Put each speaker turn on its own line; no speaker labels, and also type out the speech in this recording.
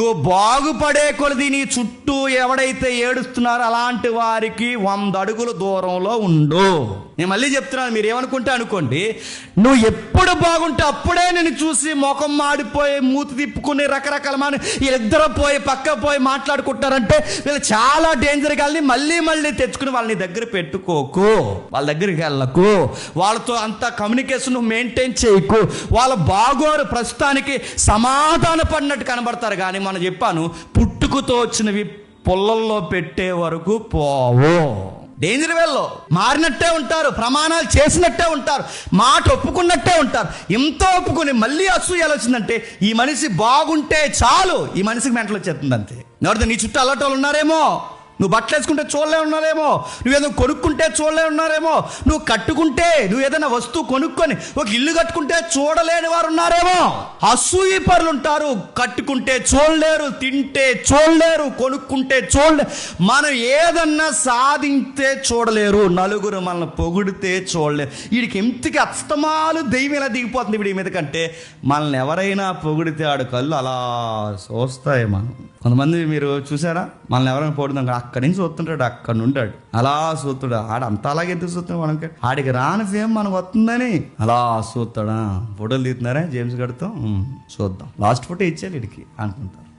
నువ్వు బాగుపడే కొలది నీ చుట్టూ ఎవడైతే ఏడుస్తున్నారో అలాంటి వారికి 100 అడుగుల దూరంలో ఉండు. నేను మళ్ళీ చెప్తున్నాను, మీరు ఏమనుకుంటే అనుకోండి. నువ్వు ఎప్పుడు బాగుంటే అప్పుడే నేను చూసి ముఖం మాడిపోయి మూతి తిప్పుకుని రకరకాల వీళ్ళిద్దరూ పోయి పక్క పోయి మాట్లాడుకుంటారంటే వీళ్ళు చాలా డేంజర్. కానీ మళ్ళీ తెచ్చుకుని వాళ్ళని దగ్గర పెట్టుకోకు, వాళ్ళ దగ్గరికి వెళ్ళకు, వాళ్ళతో అంత కమ్యూనికేషన్ మెయింటైన్ చేయకు. వాళ్ళ బాగోరు ప్రస్తుతానికి సమాధాన పడినట్టు కనబడతారు, కానీ మనం చెప్పాను పుట్టుకతో వచ్చినవి పొల్లల్లో పెట్టే వరకు పోవు. డేంజర్ వేల్లో మారినట్టే ఉంటారు, ప్రమాణాలు చేసినట్టే ఉంటారు, మాట ఒప్పుకున్నట్టే ఉంటారు. ఇంత ఒప్పుకుని మళ్ళీ అసూయలు వచ్చిందంటే ఈ మనిషి బాగుంటే చాలు, ఈ మనిషికి మెంటలు వచ్చేస్తుంది అంతే. ఎవరితో నీ చుట్టూ అల్లటి వాళ్ళు ఉన్నారేమో, నువ్వు బట్టలు వేసుకుంటే చూడలే ఉన్నారేమో, నువ్వేదో కొనుక్కుంటే చూడలే ఉన్నారేమో, నువ్వు కట్టుకుంటే నువ్వు ఏదైనా వస్తువు కొనుక్కొని ఒక ఇల్లు కట్టుకుంటే చూడలేని వారు ఉన్నారేమో. అసూయ పరులు ఉంటారు, కట్టుకుంటే చూడలేరు, తింటే చూడలేరు, కొనుక్కుంటే చూడలేరు. మనం ఏదన్నా సాధింస్తే చూడలేరు, నలుగురు మనల్ని పొగిడితే చూడలేరు. వీడికి ఎంతకి అస్తమాలు దెయ్యం ఎలా దిగిపోతుంది వీడి మీద కంటే, మనల్ని ఎవరైనా పొగిడితే ఆడు కళ్ళు అలా చూస్తాయి. మనం కొంతమంది మీరు చూసారా, మనల్ని ఎవరైనా పొగుడుదాం అక్కడి నుంచి చూస్తుంటాడు, అక్కడ ఉంటాడు అలా చూస్తాడు. ఆడ అంత అలాగే ఎందుకు చూస్తాడు, మనకి ఆడికి రాని ఫేమ్ మనకు వస్తుందని అలా చూస్తాడా. ఫోటోలు తీస్తున్నారా జేమ్స్ గడితో, చూద్దాం లాస్ట్ ఫోటో ఇచ్చేయాలి వీడికి అనుకుంటారు.